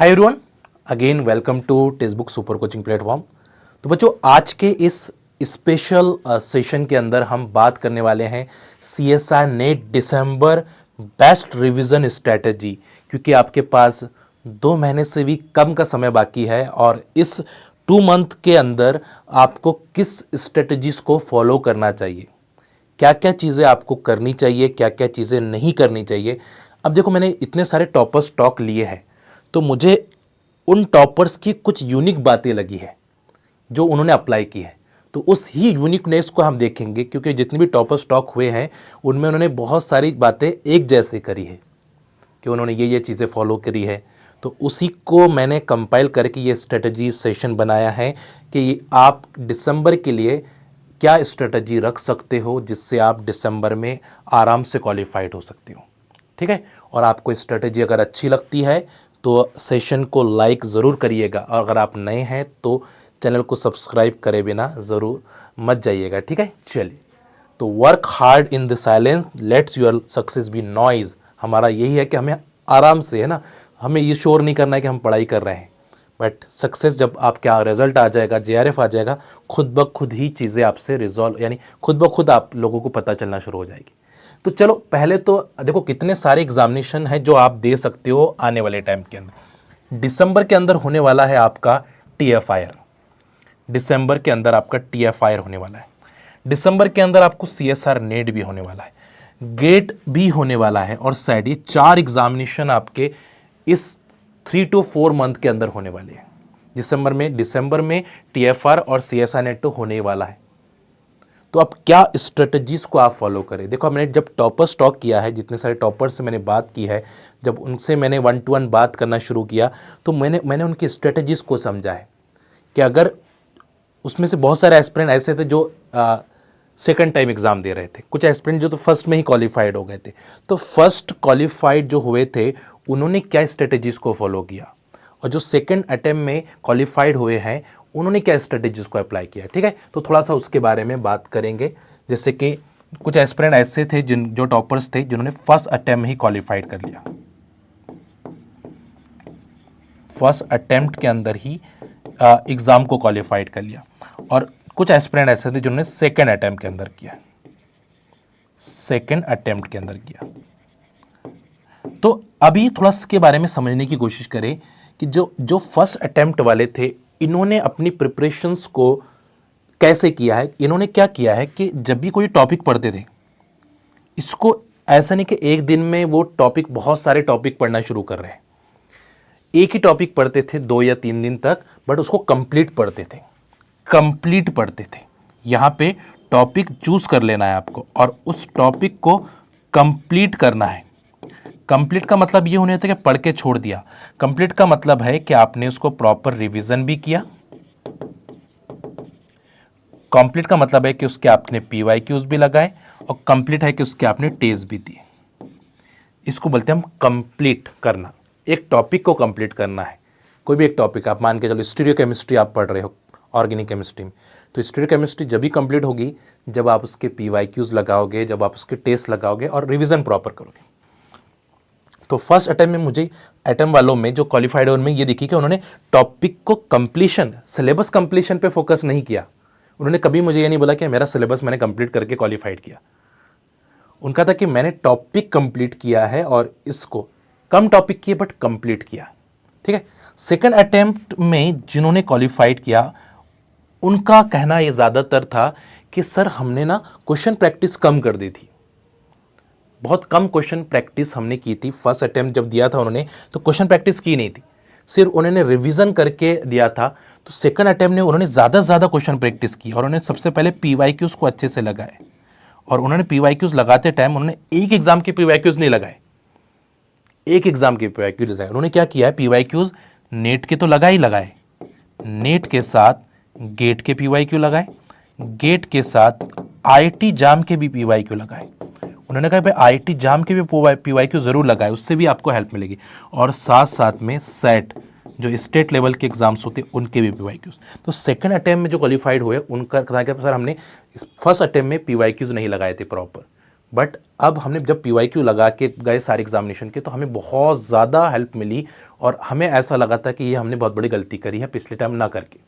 Hi everyone, again welcome to text book super coaching platform. तो बच्चों, आज के इस स्पेशल सेशन के अंदर हम बात करने वाले हैं CSR नेट दिसंबर बेस्ट रिवीजन स्ट्रेटजी। क्योंकि आपके पास 2 महीने से भी कम का समय बाकी है और इस 2 मंथ के अंदर आपको किस स्ट्रेटजीज को फॉलो करना चाहिए, क्या क्या चीज़ें आपको करनी चाहिए, क्या क्या चीज़ें नहीं करनी चाहिए। अब देखो, मैंने इतने सारे टॉपर्स टॉक लिए हैं तो मुझे उन टॉपर्स की कुछ यूनिक बातें लगी है जो उन्होंने अप्लाई की है। तो उस ही यूनिकनेस को हम देखेंगे, क्योंकि जितने भी टॉपर्स टॉक हुए हैं उनमें उन्होंने बहुत सारी बातें एक जैसे करी है कि उन्होंने ये चीज़ें फॉलो करी है। तो उसी को मैंने कंपाइल करके ये स्ट्रेटजी सेशन बनाया है कि आप दिसंबर के लिए क्या स्ट्रेटजी रख सकते हो जिससे आप दिसंबर में आराम से क्वालिफाइड हो सकते हो। ठीक है, और आपको स्ट्रेटजी अगर अच्छी लगती है तो सेशन को लाइक ज़रूर करिएगा, और अगर आप नए हैं तो चैनल को सब्सक्राइब करे बिना ज़रूर मत जाइएगा। ठीक है, चलिए। तो work hard in the silence, let's your success be noise. हमारा यही है कि हमें आराम से, है ना, हमें ये शोर नहीं करना है कि हम पढ़ाई कर रहे हैं, बट सक्सेस जब आपका रिजल्ट आ जाएगा, JRF आ जाएगा, खुद ब खुद ही चीज़ें आपसे रिजॉल्व, यानी खुद ब खुद आप लोगों को पता चलना शुरू हो जाएगी। तो चलो, पहले तो देखो कितने सारे एग्जामिनेशन हैं जो आप दे सकते हो आने वाले टाइम के अंदर। दिसंबर के अंदर होने वाला है आपका TFIR। दिसंबर के अंदर आपका TFIR होने वाला है। दिसंबर के अंदर आपको CSR नेट भी होने वाला है, गेट भी होने वाला है, और SAT। ये 4 एग्जामिनेशन आपके इस 3 to 4 मंथ के अंदर होने वाले हैं। दिसंबर में TFR और CSR नेट तो होने वाला है। तो अब क्या स्ट्रेटजीज को आप फॉलो करें। देखो, मैंने जब टॉपर्स टॉक किया है, जितने सारे टॉपर्स से मैंने बात की है, जब उनसे मैंने 1 to 1 बात करना शुरू किया तो मैंने उनकी स्ट्रेटजीज को समझा है कि अगर उसमें से बहुत सारे एस्पिरेंट ऐसे थे जो सेकंड टाइम एग्ज़ाम दे रहे थे, कुछ एस्पिरेंट जो तो फर्स्ट में ही क्वालिफाइड हो गए थे। तो फर्स्ट क्वालिफाइड जो हुए थे उन्होंने क्या स्ट्रेटजीज को फॉलो किया, और जो सेकंड अटेम्प्ट में क्वालिफाइड हुए हैं उन्होंने क्या स्ट्रेटजीज को अप्लाई किया। ठीक है, तो थोड़ा सा उसके बारे में बात करेंगे। जैसे कि कुछ एस्पिरेंट ऐसे थे जो टॉपर्स थे जिन्होंने फर्स्ट अटेम्प्ट ही क्वालिफाइड कर लिया, फर्स्ट अटेम्प्ट के अंदर ही एग्ज़ाम को क्वालिफाइड कर लिया, और कुछ एस्पिरेंट ऐसे थे जिन्होंने सेकेंड अटेम्प्ट के अंदर किया, सेकेंड अटेम्प्ट के अंदर किया। तो अभी थोड़ा इसके बारे में समझने की कोशिश करें कि जो फर्स्ट अटेम्प्ट वाले थे इन्होंने अपनी प्रिपरेशंस को कैसे किया है। इन्होंने क्या किया है कि जब भी कोई टॉपिक पढ़ते थे, इसको ऐसा नहीं कि एक दिन में वो टॉपिक, बहुत सारे टॉपिक पढ़ना शुरू कर रहे हैं। एक ही टॉपिक पढ़ते थे 2 या 3 दिन तक, बट उसको कंप्लीट पढ़ते थे, कंप्लीट पढ़ते थे। यहाँ पे टॉपिक चूज कर लेना है आपको और उस टॉपिक को कंप्लीट करना है। कंप्लीट का मतलब ये होने था कि पढ़ के छोड़ दिया। कंप्लीट का मतलब है कि आपने उसको प्रॉपर रिवीजन भी किया। कंप्लीट का मतलब है कि उसके आपने PYQs भी लगाए, और कंप्लीट है कि उसके आपने टेस्ट भी दिए। इसको बोलते हैं हम कंप्लीट करना। एक टॉपिक को कंप्लीट करना है। कोई भी एक टॉपिक, आप मान के चलो स्टीरियो केमिस्ट्री आप पढ़ रहे हो ऑर्गेनिक केमिस्ट्री में, तो स्टीरियो केमिस्ट्री जब भी कंप्लीट होगी जब आप उसके PYQs लगाओगे, जब आप उसके टेस्ट लगाओगे और रिवीजन प्रॉपर करोगे। तो फर्स्ट अटेम्प्ट में मुझे एटम वालों में जो क्वालिफाइड है उनमें ये दिखी कि उन्होंने टॉपिक को कंप्लीशन, सिलेबस कंप्लीशन पे फोकस नहीं किया। उन्होंने कभी मुझे ये नहीं बोला कि मेरा सिलेबस मैंने कंप्लीट करके क्वालिफाइड किया। उनका था कि मैंने टॉपिक कंप्लीट किया है, और इसको कम टॉपिक किए बट कंप्लीट किया। ठीक है, सेकंड अटेम्प्ट में जिन्होंने क्वालिफाइड किया उनका कहना ये ज़्यादातर था कि सर हमने ना क्वेश्चन प्रैक्टिस कम कर दी थी, बहुत कम क्वेश्चन प्रैक्टिस हमने की थी। फर्स्ट अटेम्प्ट जब दिया था उन्होंने तो क्वेश्चन प्रैक्टिस की नहीं थी, सिर्फ उन्होंने रिवीजन करके दिया था। तो सेकंड अटेम्प्ट में उन्होंने ज़्यादा से ज़्यादा क्वेश्चन प्रैक्टिस की, और उन्होंने सबसे पहले PYQs को अच्छे से लगाए। और उन्होंने PYQs लगाते टाइम उन्होंने एक एग्जाम के PYQs नहीं लगाए, एक एग्जाम के PYQs लगाए। उन्होंने क्या किया है, PYQs नेट के तो लगाए ही लगाए, नेट के साथ गेट के PYQ लगाए, गेट के साथ IIT जाम के भी PYQ लगाए। उन्होंने कहा भाई IIT जाम के भी PYQ ज़रूर लगाए, उससे भी आपको हेल्प मिलेगी। और साथ साथ में SAT जो स्टेट लेवल के एग्जाम्स होते हैं उनके भी PYQs। तो सेकंड अटेम्प्ट में जो क्वालिफाइड हुए उनका कहा कि सर हमने फर्स्ट अटेम्प्ट में PYQs नहीं लगाए थे प्रॉपर, बट अब हमने जब PYQ लगा के गए सारे एग्जामिनेशन के, तो हमें बहुत ज़्यादा हेल्प मिली और हमें ऐसा लगा था कि ये हमने बहुत बड़ी गलती करी है पिछले टाइम ना करके।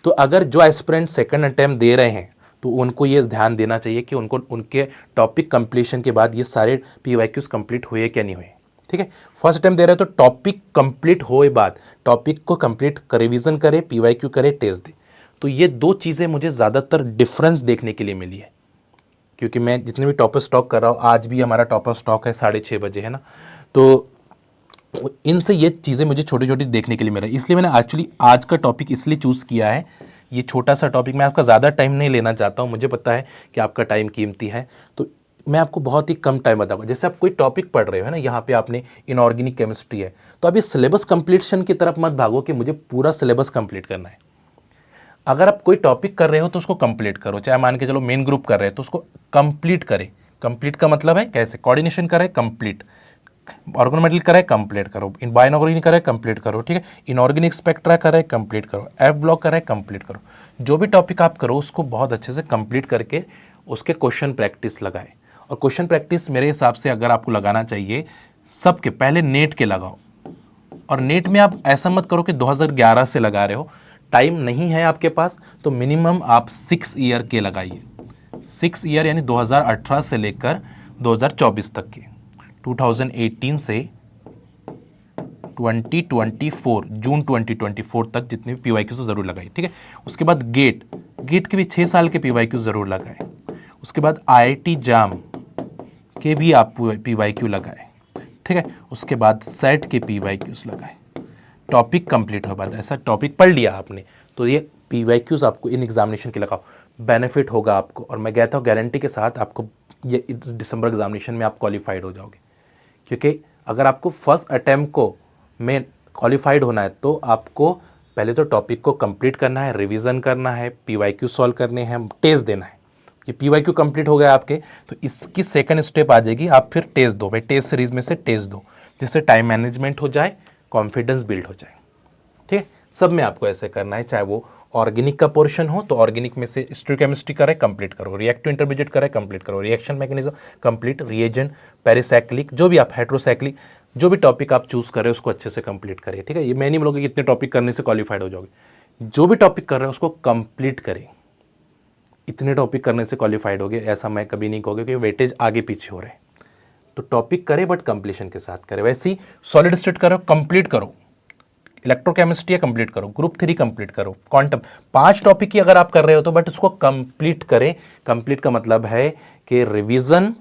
तो अगर जो एस्पिरेंट सेकंड अटैम्प्ट दे रहे हैं तो उनको ये ध्यान देना चाहिए कि उनको उनके टॉपिक कंप्लीशन के बाद ये सारे PYQs कंप्लीट हुए क्या नहीं हुए। ठीक है, फर्स्ट अटैम्प्ट दे रहे हैं तो टॉपिक कंप्लीट होए बाद टॉपिक को कंप्लीट रिवीजन करे, PYQ करे, टेस्ट दे। तो ये दो चीज़ें मुझे ज़्यादातर डिफरेंस देखने के लिए मिली है, क्योंकि मैं जितने भी टॉपर स्टॉक कर रहा हूँ, आज भी हमारा टॉपर स्टॉक है 6:30 बजे, है ना। तो इनसे ये चीज़ें मुझे छोटी छोटी देखने के लिए मिला, इसलिए मैंने एक्चुअली आज का टॉपिक इसलिए चूज़ किया है। ये छोटा सा टॉपिक, मैं आपका ज़्यादा टाइम नहीं लेना चाहता हूँ, मुझे पता है कि आपका टाइम कीमती है, तो मैं आपको बहुत ही कम टाइम बताऊंगा। जैसे आप कोई टॉपिक पढ़ रहे हो, है ना, यहाँ पे आपने इनऑर्गेनिक केमिस्ट्री है, तो अभी सिलेबस कंप्लीशन की तरफ मत भागो कि मुझे पूरा सिलेबस कंप्लीट करना है। अगर आप कोई टॉपिक कर रहे हो तो उसको कंप्लीट करो, चाहे मान के चलो मेन ग्रुप कर रहे हो तो उसको कंप्लीट करें। कंप्लीट का मतलब है कैसे, कोऑर्डिनेशन करें, कंप्लीट, ऑर्गेनोमेटल करे, कंप्लीट करो, इन बायोइनऑर्गेनिक करे, कंप्लीट करो, ठीक है, इनऑर्गेनिक स्पेक्ट्रा करे, कंप्लीट करो, एफ ब्लॉक करे, कंप्लीट करो। जो भी टॉपिक आप करो उसको बहुत अच्छे से कंप्लीट करके उसके क्वेश्चन प्रैक्टिस लगाए। और क्वेश्चन प्रैक्टिस मेरे हिसाब से अगर आपको लगाना चाहिए, सबके पहले नेट के लगाओ। और नेट में आप ऐसा मत करो कि 2011 से लगा रहे हो, टाइम नहीं है आपके पास, तो मिनिमम आप 6 ईयर के लगाइए। 6 ईयर यानी 2018 से लेकर 2024 तक के, 2018 से 2024 जून 2024 तक जितने भी PYQ तो ज़रूर लगाइए, ठीक है। उसके बाद गेट के भी 6 साल के PYQ ज़रूर लगाए। उसके बाद IIT जाम के भी आप PYQ लगाए, ठीक है। उसके बाद सेट के PYQs लगाए। टॉपिक कंप्लीट हो बाद, ऐसा टॉपिक पढ़ लिया आपने तो ये PYQs आपको इन एग्जामिनेशन के लगाओ, बेनिफिट होगा आपको। और मैं कहता हूँ गारंटी के साथ आपको ये इस दिसंबर एग्जामिनेशन में आप क्वालिफाइड हो जाओगे, क्योंकि अगर आपको फर्स्ट अटैम्प्ट को में क्वालिफाइड होना है तो आपको पहले तो टॉपिक को कंप्लीट करना है, रिवीजन करना है, PYQ सॉल्व करने हैं, टेस्ट देना है। ये PYQ कंप्लीट हो गया आपके, तो इसकी सेकंड स्टेप आ जाएगी, आप फिर टेस्ट दो भाई, टेस्ट सीरीज में से टेस्ट दो, जिससे टाइम मैनेजमेंट हो जाए, कॉन्फिडेंस बिल्ड हो जाए, ठीक है। सब में आपको ऐसे करना है, चाहे वो ऑर्गेनिक का पोर्शन हो तो ऑर्गेनिक में से स्टोइकोकेमिस्ट्री करे, कंप्लीट करो, रिएक्टिव इंटरमीडिएट करे, कंप्लीट करो, reaction mechanism complete, reagent, pericyclic, जो भी आप हेट्रोसाइक्लिक, जो भी टॉपिक आप चूज कर रहे हो उसको अच्छे से कंप्लीट करें, ठीक है। ये मैं नहीं बोलूँगा कि इतने टॉपिक करने से क्वालिफाइड हो जाओगे, जो भी टॉपिक कर रहे हो उसको कंप्लीट करें। इतने टॉपिक करने से क्वालिफाइड हो गए ऐसा मैं कभी नहीं कहूँगा, क्योंकि वेटेज आगे पीछे हो रहे हैं। तो टॉपिक करें बट कंप्लीशन के साथ करें। वैसे ही सॉलिड स्टेट करो, कंप्लीट करो, इलेक्ट्रोकेमिस्ट्री कंप्लीट करो, ग्रुप 3 कंप्लीट करो, क्वांटम, 5 टॉपिक की अगर आप कर रहे हो तो बट उसको कंप्लीट करें। कंप्लीट का मतलब है कि रिवीजन,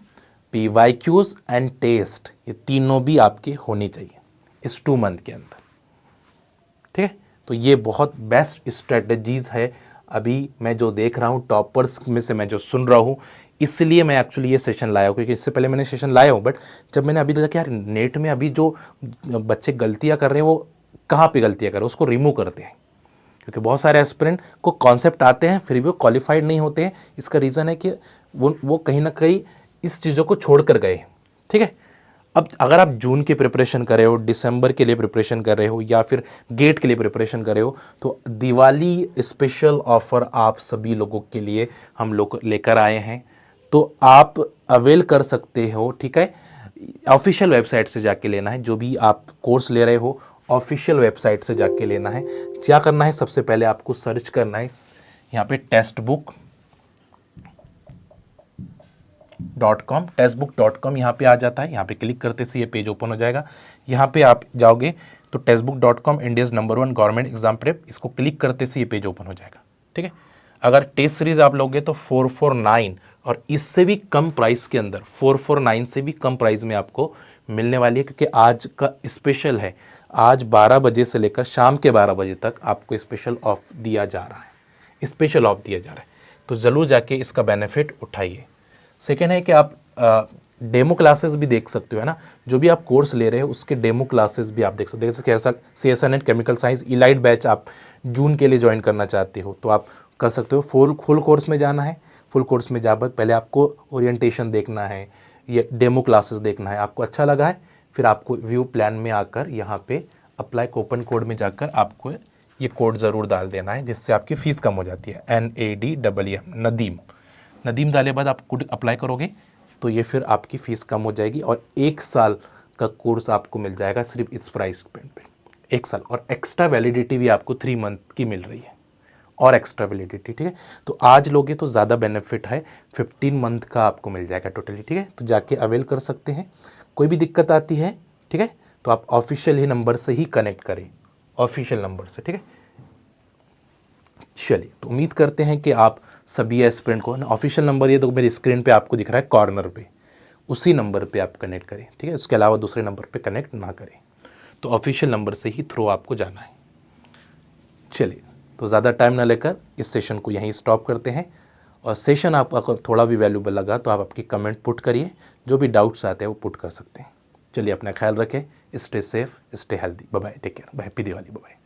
PYQs एंड टेस्ट, ये तीनों भी आपके होने चाहिए इस 2 मंथ के अंदर, ठीक है। तो ये बहुत बेस्ट स्ट्रेटजीज है अभी मैं जो देख रहा हूँ टॉपर्स में से, मैं जो सुन रहा हूँ, इसलिए मैं एक्चुअली ये सेशन लाया हूँ, क्योंकि इससे पहले मैंने सेशन लाया हूँ, बट जब मैंने अभी देखा कि यार नेट में अभी जो बच्चे गलतियाँ कर रहे हैं वो कहाँ पे गलतियाँ कर रहे हैं, उसको रिमूव करते हैं। क्योंकि बहुत सारे एस्पिरेंट को कॉन्सेप्ट आते हैं फिर भी वो क्वालिफाइड नहीं होते हैं। इसका रीज़न है कि वो कहीं ना कहीं इस चीज़ों को छोड़ कर गए, ठीक है। अब अगर आप जून की प्रिपरेशन कर रहे हो, दिसंबर के लिए प्रिपरेशन कर रहे हो, या फिर गेट के लिए प्रिपरेशन कर रहे हो, तो दिवाली स्पेशल ऑफर आप सभी लोगों के लिए हम लोग लेकर आए हैं, तो आप अवेल कर सकते हो, ठीक है। ऑफिशियल वेबसाइट से जाके लेना है, जो भी आप कोर्स ले रहे हो ऑफिशियल वेबसाइट से जाके लेना है। क्या करना है, सबसे पहले आपको सर्च करना है यहाँ पे टेक्स्टबुक.com यहाँ पे आ जाता है। यहाँ पे क्लिक करते से ये पेज ओपन हो जाएगा। यहाँ पे आप जाओगे तो टेक्स्टबुक.com India's number 1 government exam prep, इसको क्लिक करते से ये पेज ओपन हो जाएगा, ठीक है। अगर टेस्ट सीरीज आप लोगे तो 449 और इससे भी कम प्राइस के अंदर, 449 से भी कम प्राइस में आपको मिलने वाली है, क्योंकि आज का स्पेशल है। आज 12 बजे से लेकर शाम के 12 बजे तक आपको स्पेशल ऑफ दिया जा रहा है, स्पेशल ऑफ दिया जा रहा है, तो ज़रूर जाके इसका बेनिफिट उठाइए। सेकेंड है कि आप डेमो क्लासेस भी देख सकते हो, है ना। जो भी आप कोर्स ले रहे हो उसके डेमो क्लासेस भी आप देख सकते हो। जैसे CSR net chemical science elite batch आप जून के लिए ज्वाइन करना चाहते हो तो आप कर सकते हो। फुल कोर्स में जाना है, फुल कोर्स में जाकर पहले आपको ओरिएंटेशन देखना है, ये डेमो क्लासेस देखना है, आपको अच्छा लगा है फिर आपको व्यू प्लान में आकर यहाँ पे अप्लाई कूपन कोड में जाकर आपको ये कोड ज़रूर डाल देना है, जिससे आपकी फ़ीस कम हो जाती है। NADEM नदीम डाले बाद आप कोड अप्लाई करोगे तो ये फिर आपकी फ़ीस कम हो जाएगी और 1 साल का कोर्स आपको मिल जाएगा सिर्फ इस प्राइस पॉइंट पे, 1 साल। और एक्स्ट्रा वैलिडिटी भी आपको 3 मंथ की मिल रही है और एक्स्ट्रा वैलिडिटी, ठीक है। तो आज लोगे तो ज़्यादा बेनिफिट है, 15 मंथ का आपको मिल जाएगा टोटली, ठीक है। तो जाके अवेल कर सकते हैं। कोई भी दिक्कत आती है, ठीक है, तो आप ऑफिशियल ही नंबर से ही कनेक्ट करें, ऑफिशियल नंबर से, ठीक है। चलिए, तो उम्मीद करते हैं कि आप सभी एस्पिरेंट को, ऑफिशियल नंबर ये तो मेरी स्क्रीन पे आपको दिख रहा है कॉर्नर पे, उसी नंबर पे आप कनेक्ट करें, ठीक है। उसके अलावा दूसरे नंबर पे कनेक्ट ना करें, तो ऑफिशियल नंबर से ही थ्रू आपको जाना है। चलिए, तो ज़्यादा टाइम ना लेकर इस सेशन को यहीं स्टॉप करते हैं। और सेशन आपको अगर थोड़ा भी वैल्यूबल लगा तो आप आपकी कमेंट पुट करिए, जो भी डाउट्स आते हैं वो पुट कर सकते हैं। चलिए, अपना ख्याल रखें, stay safe, stay healthy, bye bye, take care, happy Diwali, bye bye.